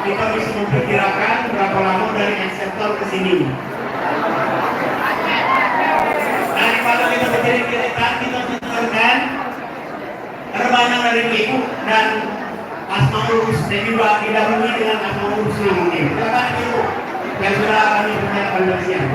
kita bisa memperkirakan berapa lama dari ekseptor ke sini. Daripada kita berkira-kira, kita menentukan terbanyak dari ibu dan Asmaul Husna juga didahului dengan Asmaul Husna mungkin. Silakan ibu yang sudah kami percayakan dari siang.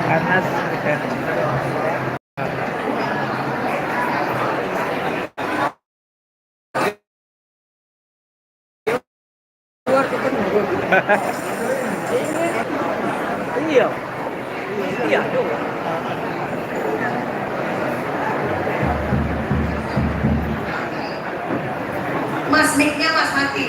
Anas iya iya Mas, mic-nya Mas mati.